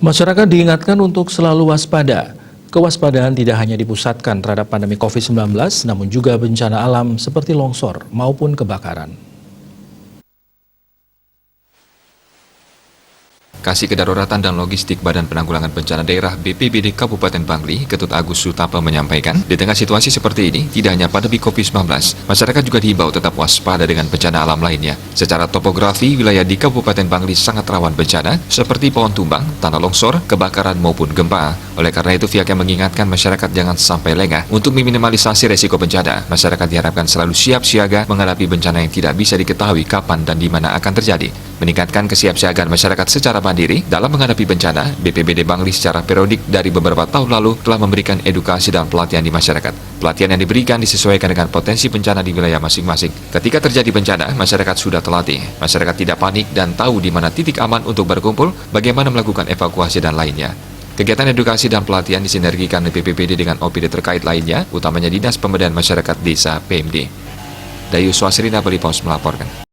Masyarakat diingatkan untuk selalu waspada. Kewaspadaan tidak hanya dipusatkan terhadap pandemi COVID-19, namun juga bencana alam seperti longsor maupun kebakaran. Kasih Kedaruratan dan Logistik Badan Penanggulangan Bencana Daerah BPBD Kabupaten Bangli, Ketut Agus Sutapa menyampaikan, di tengah situasi seperti ini, tidak hanya pandemi COVID-19, masyarakat juga diimbau tetap waspada dengan bencana alam lainnya. Secara topografi, wilayah di Kabupaten Bangli sangat rawan bencana, seperti pohon tumbang, tanah longsor, kebakaran maupun gempa. Oleh karena itu, pihaknya mengingatkan masyarakat jangan sampai lengah. Untuk meminimalisasi resiko bencana, masyarakat diharapkan selalu siap siaga menghadapi bencana yang tidak bisa diketahui kapan dan di mana akan terjadi. Meningkatkan kesiapsiagaan masyarakat secara mandiri dalam menghadapi bencana, BPBD Bangli secara periodik dari beberapa tahun lalu telah memberikan edukasi dan pelatihan di masyarakat. Pelatihan yang diberikan disesuaikan dengan potensi bencana di wilayah masing-masing. Ketika terjadi bencana, masyarakat sudah terlatih. Masyarakat tidak panik dan tahu di mana titik aman untuk berkumpul, bagaimana melakukan evakuasi dan lainnya. Kegiatan edukasi dan pelatihan disinergikan BPBD dengan OPD terkait lainnya, utamanya Dinas Pemberdayaan Masyarakat Desa PMD. Dayu Swasrina Bali Pos melaporkan.